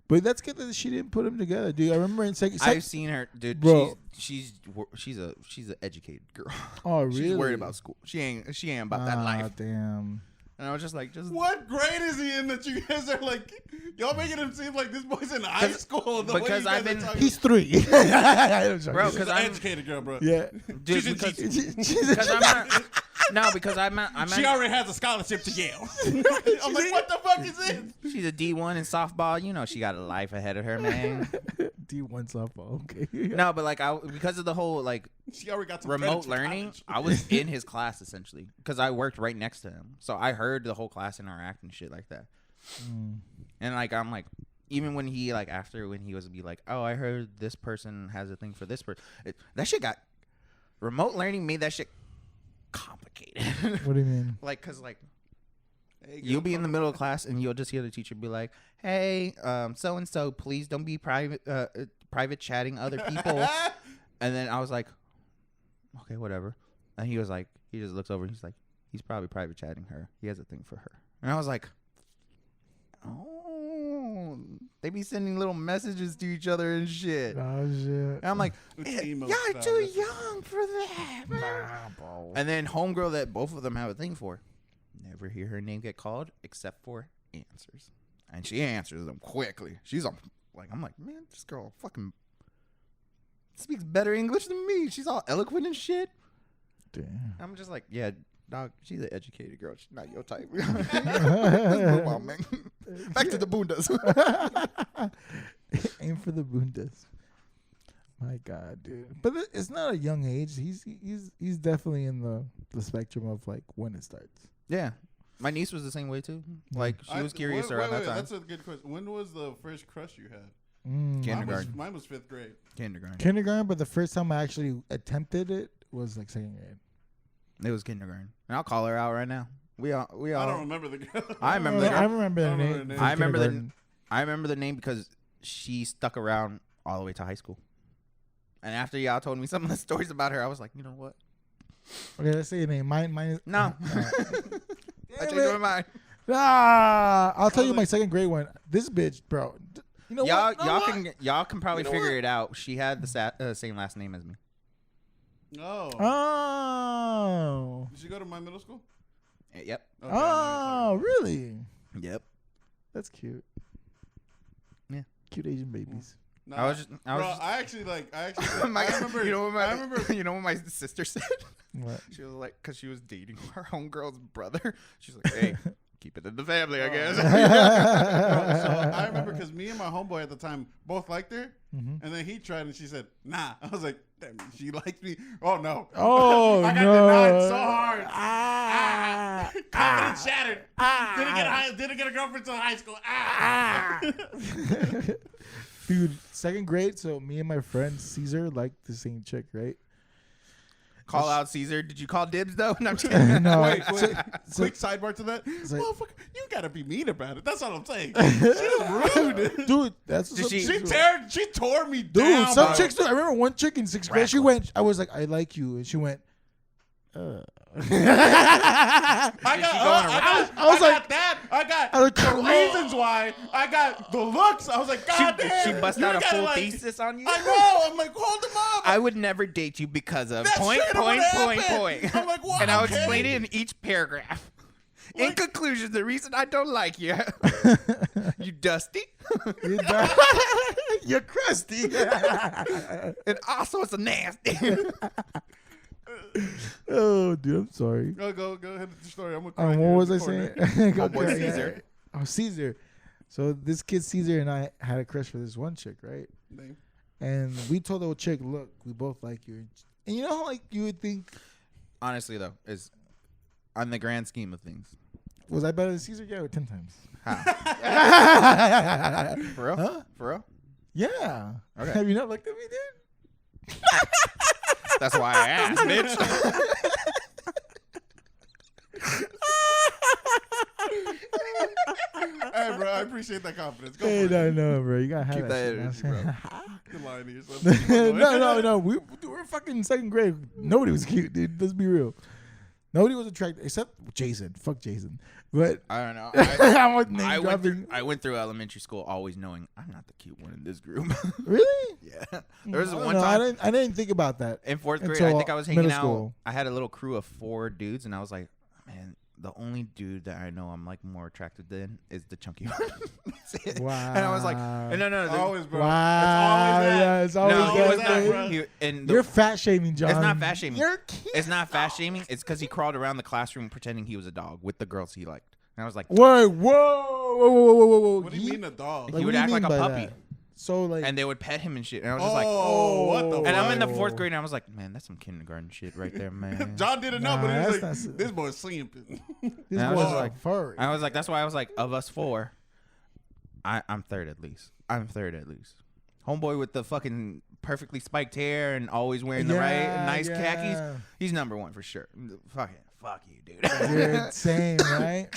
But that's good that she didn't put them together, dude. I remember in second. I've seen her, dude. Bro. She's an educated girl. Oh, really? She's worried about school. She ain't about that life. Damn. And I was just like, What grade is he in that you guys are like, y'all making him seem like this boy's in high school? The because way you I've guys are been- talking. He's 3. bro, She's because an I'm educated girl, bro. Yeah. dude, she's a because, teacher. because I'm not. No, because I'm not. She already has a scholarship to Yale. I'm like, what the fuck is this? She's a D1 in softball. You know, she got a life ahead of her, man. D1 softball. Okay. No, but like because of the whole like She already got some remote credits for learning, college. I was in his class essentially because I worked right next to him, so I heard the whole class interact and shit like that. And like I'm like, even when he like after when he was be like, oh, I heard this person has a thing for this person. That shit got remote learning made that shit complicated. What do you mean? Like, cause like you'll be in the middle of class and you'll just hear the teacher be like, hey, so and so, please don't be private chatting other people. And then I was like, okay, whatever. And he was like, he just looks over and he's like, he's probably private chatting her. He has a thing for her. And I was like, oh, they be sending little messages to each other and shit. Oh, shit. And I'm like, It's emo y'all style, too that's it. young for that. Nah, bro. And then homegirl that both of them have a thing for. Never hear her name get called except for answers. And she answers them quickly. She's like, I'm like, man, this girl fucking speaks better English than me. She's all eloquent and shit. Damn. I'm just like, yeah, dog, she's an educated girl. She's not your type. Let's move on, man. Back to the bundas. Aim for the bundas. My God, dude. But it's not a young age. He's definitely in the spectrum of like when it starts. Yeah. My niece was the same way too. Like she was curious around that time. That's a good question. When was the first crush you had? Kindergarten. Mine was 5th grade. Kindergarten. But the first time I actually attempted it was like 2nd grade. It was kindergarten. And I'll call her out right now. We all. I don't remember the girl. I remember the I girl. remember the I remember name. the name. from I remember the. kindergarten. I remember the name because she stuck around all the way to high school. And after y'all told me some of the stories about her, I was like, you know what? Okay, let's say your name. Mine is No. I changed my mind. I'll tell you my 2nd grade one. This bitch, bro. You know y'all, what? You know what? y'all can probably You know figure what? it out. She had the same last name as me. Oh. Oh. Did you go to my middle school? Yep. Okay, Oh, really? Yep. That's cute. Yeah. Cute Asian babies. no, I was just. I actually I My, remember. You know what my, I remember. You know what my sister said? What? She was like, because she was dating her homegirl's brother. She's like, hey, keep it in the family, I Oh. guess. So I remember because me and my homeboy at the time both liked her, and then he tried and she said, "Nah." I was like, "Damn, she likes me." Oh no! Oh, I got no. denied so hard. Ah. Confidence shattered. Didn't get a girlfriend until high school. Dude, second grade, so me and my friend Caesar liked the same chick, right? Call out Caesar. Did you call dibs though? No, I'm just kidding. No. Wait, so- quick sidebar to that. It's like- Motherfucker, you gotta be mean about it. That's all I'm saying. She's rude. Dude, that's Did some she- chicks do. She tore me Dude, down. some bro. chicks do. I remember one chick in sixth grade. She went. I was like, I like you, and she went. I she go on a got that. I got I was the like, reasons why. I got the looks. I was like, God damn. She bust you out a gotta, full like, thesis on you. I know. I'm like, hold them up. I would never date you because of That's point, straight up point, what point, happened. point. I'm like, what? And I'll Okay. explain it in each paragraph. In Like- conclusion, the reason I don't like you, you dusty, You're crusty. and also it's a nasty. Oh, dude, I'm sorry. Go ahead with the story. I'm gonna. What was I saying? Go Homeboy cry, Caesar. Oh, Caesar. So this kid Caesar and I had a crush for this one chick, right? Name. And we told the chick, "Look, we both like you." And you know how like you would think, Honestly, though, is on the grand scheme of things. was I better than Caesar? Yeah, 10 times. How? For real? Huh? For real? Yeah. Okay. Have you not looked at me, dude? That's why I asked, bitch. Hey, bro, I appreciate that confidence. Go Hey, for it. no, bro. You gotta have Keep that shit, energy, man. bro. You're lying to yourself. Keep on going. no. We're fucking second grade. Nobody was cute, dude. Let's be real. Nobody was attracted except Jason. Fuck Jason. But I don't know. I'm like name dropping. I went through elementary school always knowing I'm not the cute one in this group. Really? Yeah. There was I don't one know. time I didn't think about that. in fourth grade, until I think I was hanging middle out. school. I had a little crew of 4 dudes, and I was like, man, the only dude that I know I'm like more attracted than is the chunky one. That's it. Wow. And I was like, no, Always, bro. Wow. Yeah, it's always no, he that, was that, dude. bro. not. And You're fat shaming, John. It's not fat shaming. You're cute. It's not fat shaming. It's because he crawled around the classroom pretending he was a dog with the girls he liked. And I was like, Wait, whoa. What do you mean a dog? He would what do you act like mean a by puppy. that? So like, and they would pet him and shit. And I was just like, Oh, what the and I'm fuck? in the 4th grade, and I was like, man, that's some kindergarten shit right there, man. John didn't know, Nah, but he was that's like, not- this boy's sleeping. this and I was was like furry. I was like, that's why I was like, of us 4, I'm third at least. Homeboy with the fucking perfectly spiked hair and always wearing the right nice khakis. He's number 1 for sure. Fuck you, dude. You're same, right?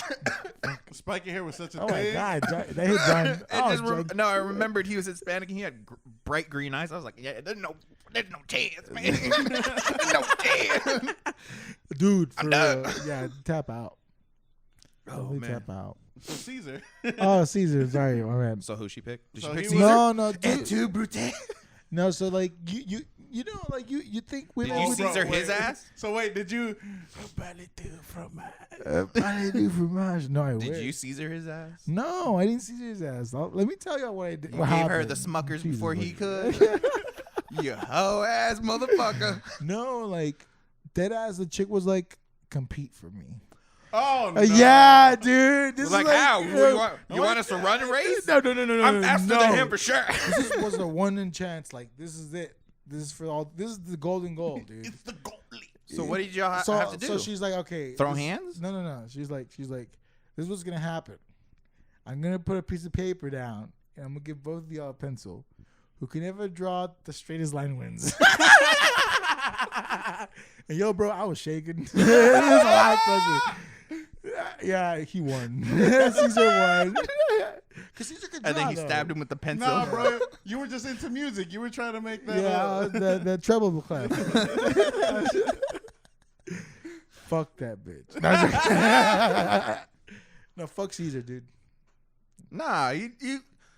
Spiky hair was such a Oh my thing. god, they hit John. It Oh, just John. no, I remembered he was Hispanic and he had bright green eyes. I was like, yeah, there's no chance, man. no chance. Dude, for I'm done. real. Yeah, tap out. Oh, Totally man. tap out. So Caesar. Oh, Caesar, sorry, my man. So who she picked? Did So she pick he Caesar? was- No, Et dude. tu, Brute? No, so like you know, like you think women Did you would Caesar bro, his wait. ass? So wait, did you? Probably do from my. I didn't do fromage. No, I Did wish. you Caesar his ass? No, I didn't see his ass. Let me tell you what I did. You what gave her happened. the Smuckers Jesus, before he look. could? You hoe ass motherfucker. No, like dead ass. The chick was like compete for me. Oh no. Yeah, dude. This Like is how? yo, You want us to run a race? No. I'm faster than him for sure. This was a one in chance. Like this is it. This is for all. This is the golden goal, dude. It's the goal league. So what did y'all So, have to do? so she's like, okay, Throw this- hands? No. She's like, this is what's gonna happen. I'm gonna put a piece of paper down, and I'm gonna give both of y'all a pencil. Who can ever draw the straightest line wins. And yo, bro, I was shaking. It was a lot of pressure. Yeah, he won. Caesar won. Cause Caesar could draw. And then he though. stabbed him with the pencil. Nah, bro. You were just into music. You were trying to make that. Yeah, the treble clap. Fuck that bitch. No, I'm joking. No, fuck Caesar, dude. Nah, you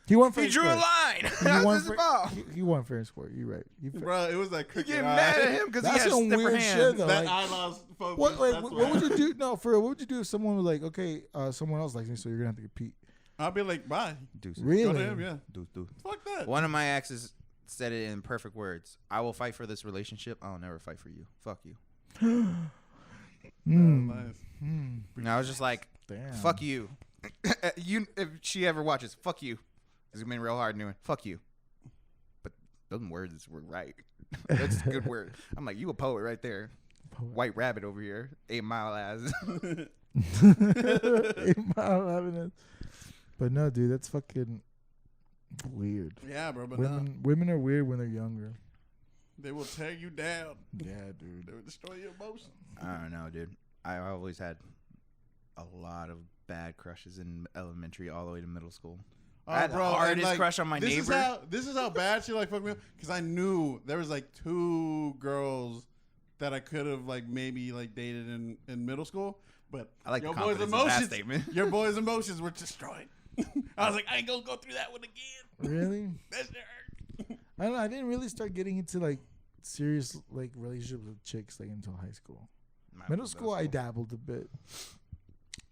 He won fair He and drew a square. line. He That won was his fair- fault. he won fair and square. You're right. Bro, it was like You cricket get eye. mad at him because he That's has some stiffer weird hands. shit, though. That Like, I lost focus. what That's what why. would you do? No, for real. What would you do if someone was like, okay, someone else likes me, so you're gonna have to compete? I'll be like, bye. Deuces. Go Really? to him, yeah. Deuce. Fuck that. One of my exes said it in perfect words. I will fight for this relationship. I'll never fight for you. Fuck you. Nice. And I was just like, Damn. fuck you. You. If she ever watches, fuck you. It's been real hard doing. Fuck you. But those words were right. That's a good word. I'm like, you a poet right there. White rabbit over here. 8 Mile ass. 8 Mile Avenue. But no, dude, that's fucking weird. Yeah, bro, but no. Women are weird when they're younger. They will tear you down. Yeah, dude. They will destroy your emotions. I don't know, dude. I always had a lot of bad crushes in elementary all the way to middle school. I had the hardest and, crush on my neighbor. This is how bad she like fucked me up, because I knew there was like 2 girls that I could have like maybe like dated in middle school, but I like your the boys' confidence in that emotions. statement. Your boys' emotions were destroyed. I was like, I ain't gonna go through that one again. Really? That shit hurt. I don't know. I didn't really start getting into like serious like relationships with chicks like until high school. Middle school, I dabbled a bit,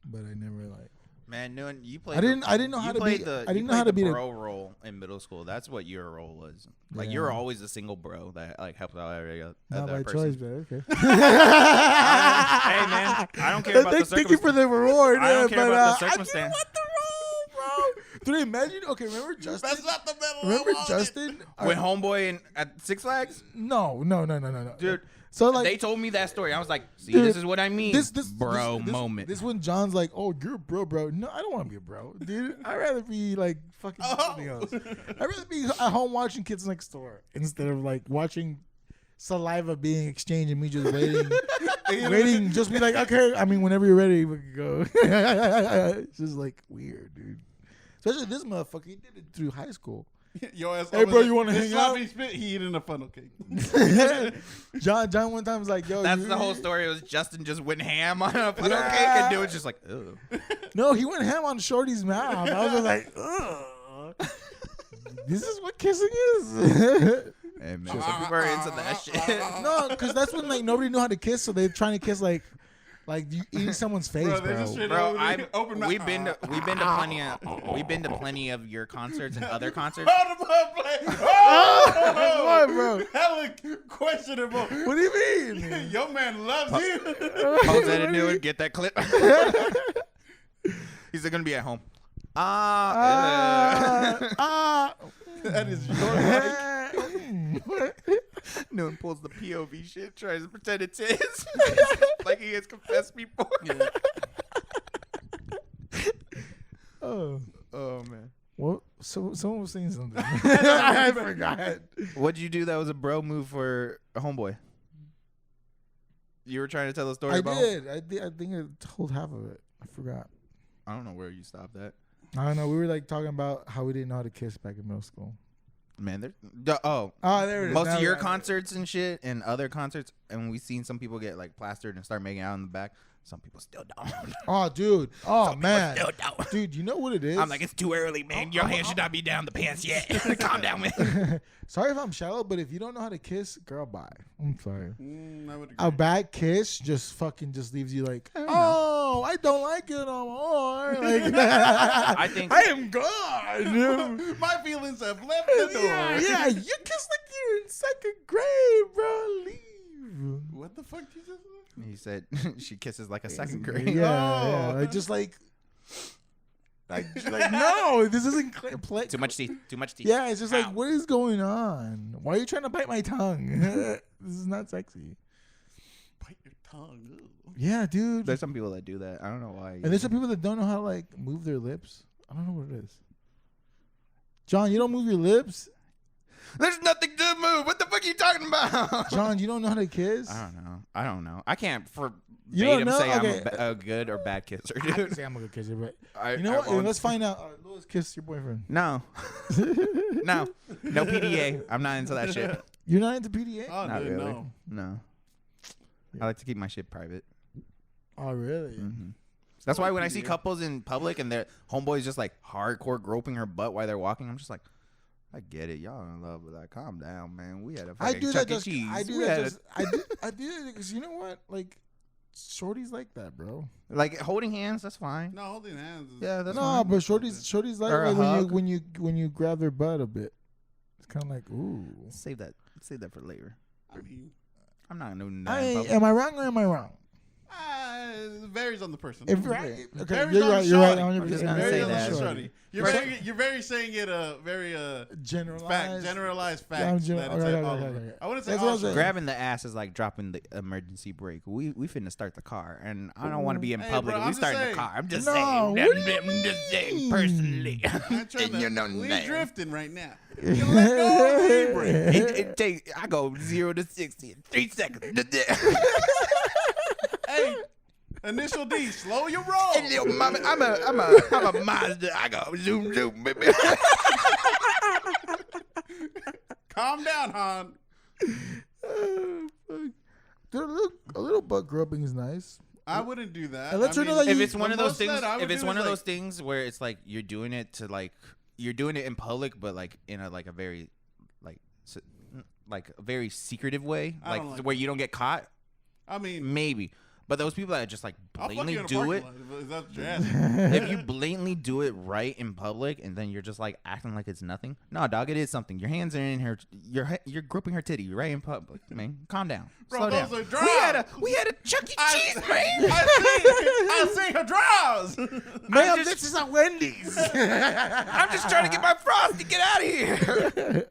but I never like. Man, you played. I didn't know how to be. I didn't know how to be the the bro role in middle school. That's what your role was. Like you were always a single bro that like helped out every other Not by person. choice, but okay. Hey man, I don't care about the Thank you for circumstance. the reward. I don't care about the I circumstance. didn't want the role, bro. Dude, imagine. Okay, remember Justin? That's not the middle. Remember Justin? With homeboy and at Six Flags, No, dude. So like They told me that story. I was like, see, Dude, this is what I mean. Bro this, moment. This when John's like, oh, you're a bro. No, I don't want to be a bro, dude. I'd rather be like fucking something else. I'd rather be at home watching Kids Next Door instead of like watching saliva being exchanged and me just waiting, just be like, okay. I mean, whenever you're ready, we can go. It's just like weird, dude. Especially this motherfucker. He did it through high school. Your ass. Hey, bro, you wanna hang out? Spit, he eating a funnel cake. John one time was like, yo. That's the whole story. It was Justin just went ham on a funnel cake, and dude was just like, ugh. No, he went ham on Shorty's mouth. I was just like, ugh. This is what kissing is. Hey, man, some people are into that shit. No, because that's when like nobody knew how to kiss, so they're trying to kiss like you eating someone's face, Bro, bro. they just straight Bro, open my- we've been to plenty of your concerts and other concerts. Hold the ball play. Oh, What, bro? hella questionable. What do you mean? Your man loves you. Pose that and do it. Get that clip. He's gonna be at home. That is your mic. No one pulls the POV shit, tries to pretend it's his, like he has confessed before. Oh, Man. what? So someone was saying something. I forgot. What'd you do that was a bro move for a homeboy? You were trying to tell a story about. I think I told half of it. I forgot. I don't know where you stopped at. I don't know. We were like talking about how we didn't know how to kiss back in middle school. Man, there There it is. most Now of your we- concerts and shit and other concerts, and we've seen some people get like plastered and start making out in the back. Some people still don't. Oh, dude. Oh, Some man. people still don't. Dude, you know what it is? I'm like, it's too early, man. Your hand should not be down the pants yet. Calm down, man. Sorry if I'm shallow, but if you don't know how to kiss, girl, bye. I'm sorry. I would agree. A bad kiss just leaves you like, oh, I don't like it no more. Like, I think I am gone. My feelings have left the door. Yeah, you kiss like you're in second grade, bro. Leave. What the fuck did you just say? he said she kisses like a second grade. Yeah, like just like no, this isn't play. Too much teeth. Too much teeth. Yeah, it's just like, Ow. what is going on? Why are you trying to bite my tongue? This is not sexy. Bite your tongue. Ew. Yeah, dude. There's some people that do that. I don't know why. And there's some people that don't know how to like move their lips. I don't know what it is. John, you don't move your lips? There's nothing to move. What the fuck are you talking about? John, you don't know how to kiss? I don't know. I can't You don't verbatim know? say Okay. I'm a good or bad kisser, I can dude. say I'm a good kisser, but I, you know I what? won't. Let's find out. Louis, kiss your boyfriend. No. No PDA. I'm not into that shit. You're not into PDA? Oh, Not dude, really. no. No. Yeah. I like to keep my shit private. Oh, really? Mm-hmm. That's why when I see couples in public and their homeboy's just like hardcore groping her butt while they're walking, I'm just like, I get it. Y'all in love with that. Calm down, man. We had a fucking Chuck E. Cheese. I do that because you know what? Like, shorty's like that, bro. Like holding hands, that's fine. No, holding hands. Yeah, that's No, fine. but shorty's like, Or a hug. when you grab their butt a bit. It's kind of like, ooh. Save that for later. I mean, I'm not doing Hey, that. am I wrong or am I wrong? it varies on the person. If Varies okay, on you're the right. You're right. shorty. I'm just 100%. gonna Varies say on the that. shorty. You're very saying it very Generalized. generalized Yeah, I'm facts. that it's okay, all okay, over. okay. I wouldn't say That's all what I'm saying. shorty. Grabbing the ass is like dropping the emergency brake. We finna start the car, and I don't want to be in Hey, public. bro, we I'm starting just the car. I'm just No, saying. what do you I'm just saying mean? personally. I'm trying And to, you know, we man. drifting right now. You let go of the brake. It take. I go 0 to 60 in 3 seconds. Hey, initial D, slow your roll. Hey, little mama, I'm a Mazda. I go zoom zoom, baby. Calm down, Han. Dude, a little butt grubbing is nice. I wouldn't do that. And let's I turn mean, it like If you- it's one the of those most things, that I would if it's do one is of those like- things where it's like you're doing it to like you're doing it in public, but like in a like a very like a very secretive way, I don't like where you don't get caught. I mean, Maybe, but those people that just like I'll fuck blatantly you in a do parking it. lot if that's what you're asking. If you blatantly do it right in public and then you're just like acting like it's nothing, no, dog, it is something. Your hands are in her. You're gripping her titty right in public. Man, calm down. Bro, Slow those down. are drawers. We had a Chuck E. I- Cheese, man. I see her drawers. Ma'am, just- this is a Wendy's. I'm just trying to get my frosty. Get out of here.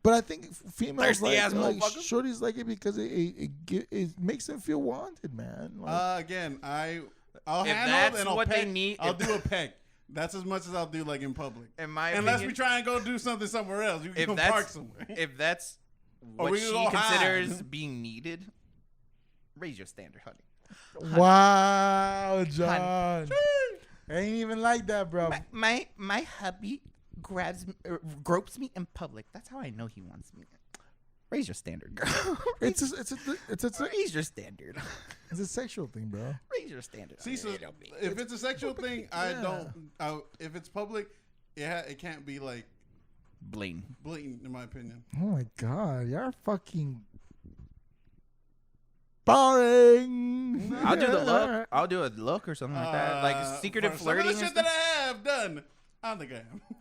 But I think females Thirsty like, ass motherfucker. shorties like it because it makes them feel wanted, man. Like, Again, I'll If handle that's and I'll what they peck. need- I'll if- do a peck. That's as much as I'll do like in public. In my Unless opinion, we try and go do something somewhere else. You if can that's park somewhere. if that's Or what we she can go considers hide. being needed, raise your standard, honey. wow, John. Ain't even like that, bro. My hubby gropes me in public. That's how I know he wants me. Raise your standard, girl. It's a Raise your standard. it's a sexual thing, bro. Raise your standard. See, so It don't be- if it's a sexual thing, I yeah. don't. If it's public, it can't be like blatant. blatant, in my opinion. Oh my god, you're fucking boring. I'll do the look. I'll do a look or something like that. Like secretive for flirting. Some of And the shit stuff. that I have done, I don't think I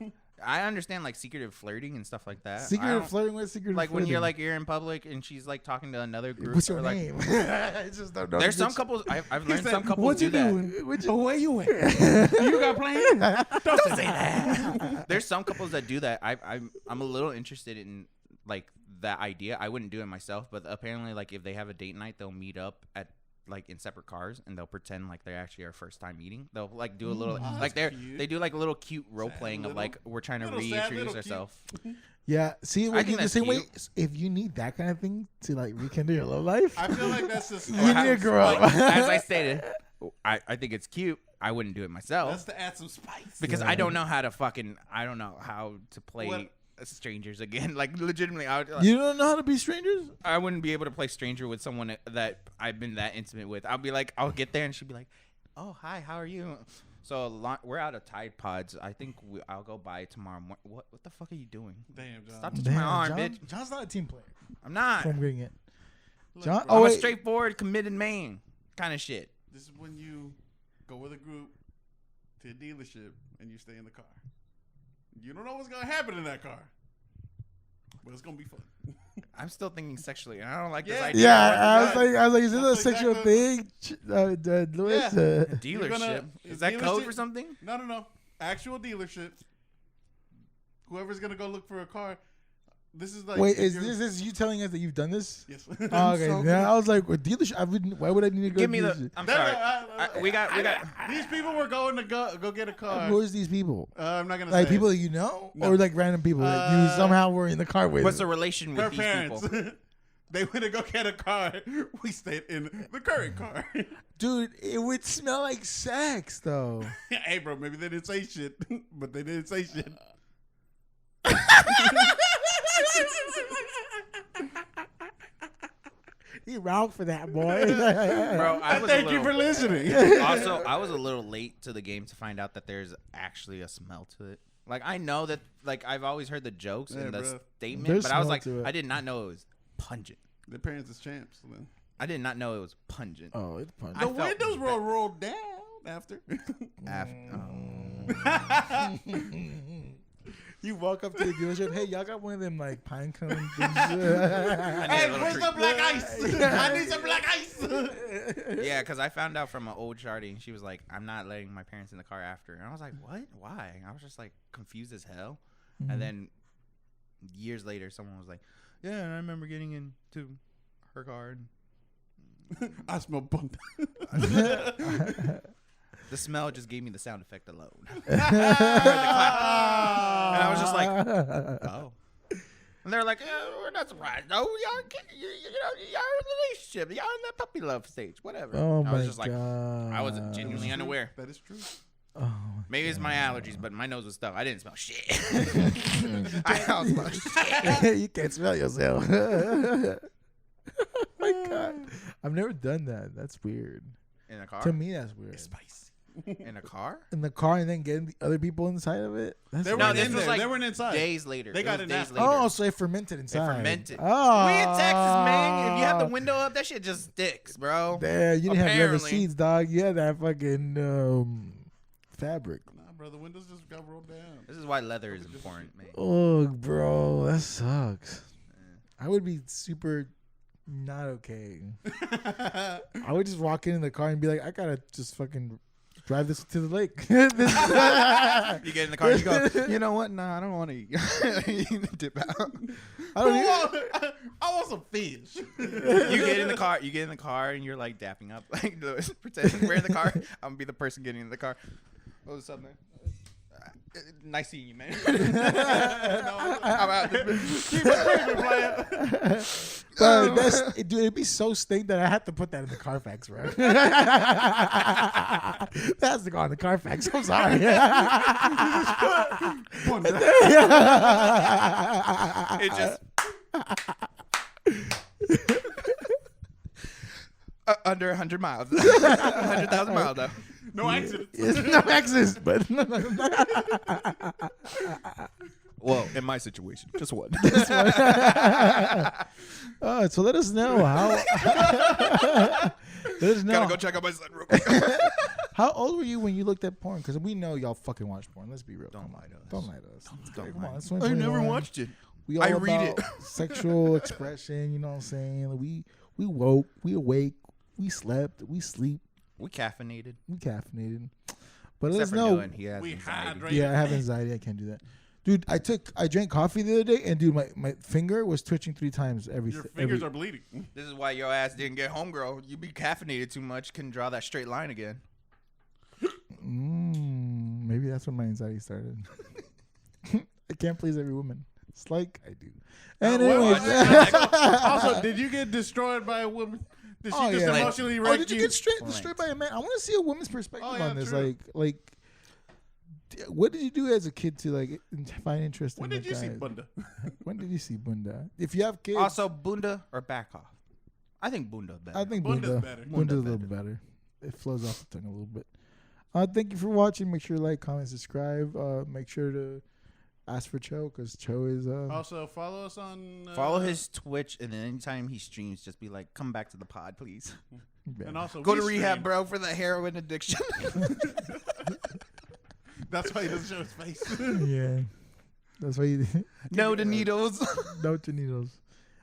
am. I understand like secretive flirting and stuff like that. I Secretive don't- flirting with secretive Like when flirting. you're in public and she's like talking to another group. What's your or, like, name? I just don't know. There's some couples I've learned said, some couples What do you that. doing? Where you at? You got plans? Don't say that. There's some couples that do that. I'm a little interested in like that idea. I wouldn't do it myself, but apparently like if they have a date night, they'll meet up at like in separate cars and they'll pretend like they actually are first time meeting. They'll like do a little like that's cute. they do like a little cute role playing of little- like we're trying to little sad reintroduce little ourselves. Yeah, see, I think the that's same way, cute. if you need that kind of thing to like rekindle your love life, I feel like that's just. you need to grow up. As I stated, I think it's cute. I wouldn't do it myself That's to add some spice. because Yeah. I don't know how to play What- strangers again. Like legitimately, I would. You don't know how to be strangers? I wouldn't be able to play stranger with someone that I've been that intimate with. I'll be like, I'll get there and she'll be like, "Oh, hi, how are you?" So we're out of Tide Pods. I think I'll go buy tomorrow morning. What the fuck are you doing? Damn, John. Stop touching my arm, John, bitch. John's not a team player. I'm not. So I'm getting it. Look, John, bro, I'm oh a wait, straightforward, committed man kind of shit. This is when you go with a group to a dealership and you stay in the car. You don't know what's gonna happen in that car, but it's gonna be fun. I'm still thinking sexually, and I don't like this Yeah. idea. yeah, Right. I was like, is this a That's sexual exactly- thing, Louis? Yeah. Dealership. You're gonna- Is that code dealership- for something? No. Actual dealerships. Whoever's gonna go look for a car. This is like. Wait, if is you're- this you telling us that you've done this? Yes. Oh, okay, so yeah, I was like, what dealership? Why would I need to go? Give to me the. dealership? I'm No, sorry. no, we got. These people were going to go get a car. Who is these people? I'm not gonna Like say people that you know, No. or like random people that you somehow were in the car with? What's the relation it. with Her these parents. people? They went to go get a car. We stayed in the current car. Dude, it would smell like sex, though. Hey, bro, maybe they didn't say shit, but they didn't say shit. you wrong for that, boy. Bro, I was Thank you for listening. Also, I was a little late to the game to find out that there's actually a smell to it. Like, I know that, like, I've always heard the jokes Yeah, and the bro. statement, There's but I was smell like, to it. I did not know it was pungent. Their parents is champs. Man. I did not know it was pungent. Oh, it's fun. I The felt windows were rolled down after. You walk up to the dealership. Hey, y'all got one of them like pine cone things? Hey, where's the black ice? I need some black ice. Yeah, because I found out from an old shawty, and she was like, I'm not letting my parents in the car after. And I was like, what? Why? I was just like confused as hell. Mm-hmm. And then years later, someone was like, yeah, and I remember getting into her car. And I smell bunda. the smell just gave me the sound effect alone. I heard the clap. And I was just like, oh. And they're like, we're not surprised. No, y'all in a relationship. Y'all in that puppy love stage. Whatever. Oh I my was just like, god! I was genuinely unaware. That is true. Oh, Maybe it's my allergies, but my nose was stuffed. I didn't smell shit. I don't smell shit. you can't smell yourself. Oh my god! I've never done that. That's weird. In a car? To me, that's weird. It's spicy. In a car? In the car and then getting the other people inside of it. That's They weird. No, weren't this in was there. like They weren't inside. days later. They It got was it days now. later. Oh, so it fermented inside. fermented. Oh, We in Texas, man. If you have the window up, that shit just sticks, bro. There, you didn't have leather Apparently. seats, dog. You had that fucking fabric. Nah, bro, the windows just got rolled down. This is why leather is important, man. Oh, bro, that sucks. I would be super not okay. I would just walk in the car and be like, I gotta just fucking drive this to the lake. You get in the car and you go, you know what? Nah, I don't want to dip out. I don't even, I want some fish. You get in the car and you're like dapping up, like pretending we're in the car. I'm gonna be the person getting in the car. What's up, man? Nice seeing you, man. I'm out. Keep it creeping, player. but dude, it'd be so stink that I had to put that in the Carfax, bro. That has to go on the Carfax. I'm sorry. It just under 100 miles, 100,000 miles though. No accidents. It's no access, but Well, in my situation, just one. so let us know how. Let us know Gotta go check out my son real quick. how old were you when you looked at porn? Because we know y'all fucking watch porn. Let's be real. Don't Come lie to us. Don't lie to us. Don't Come lie. on, it's I never 2021. watched it. We all I read about it. sexual expression. You know what I'm saying? We woke, we awake, we slept, we sleep, We caffeinated. we caffeinated. But let Except us for know. Dylan, he has We anxiety. hydrate. Yeah, I have anxiety. I can't do that. Dude, I drank coffee the other day, and dude, my finger was twitching 3 times every. Your fingers are bleeding. This is why your ass didn't get homegirl. You be caffeinated too much, couldn't draw that straight line again. Maybe that's when my anxiety started. I can't please every woman. It's like I do. And anyways, Also, did you get destroyed by a woman? Did she just yeah. emotionally Oh, wreck did you get destroyed by a man? I want to see a woman's perspective Oh, yeah, on this. true. Like, what did you do as a kid to like find interest When in? did you see guys? bunda? When did you see bunda? If you have kids, Also, bunda or back off? I think bunda better. I think Bunda's bunda. better. Bunda's a Bunda little better. It flows off the tongue a little bit. Thank you for watching. Make sure to like, comment, subscribe. Make sure to ask for Cho because Cho is. Also, follow us on. Follow his Twitch, and then anytime he streams, just be like, "Come back to the pod, please." And also, Go we to rehab, stream. bro, for the heroin addiction. That's why he doesn't show his face. Yeah, that's why you No to needles. no to needles,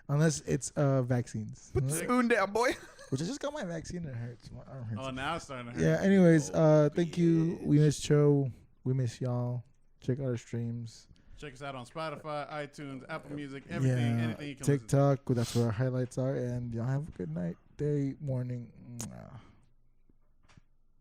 unless it's vaccines. Put the spoon down, boy. Which I just got my vaccine and it hurts. My arm hurts. Oh, now it's starting to hurt. Yeah. Anyways, thank you. We miss Cho. We miss y'all. Check out our streams. Check us out on Spotify, iTunes, Apple Music, everything, anything you can listen to. TikTok. That's where our highlights are. And y'all have a good night, day, morning. Mwah.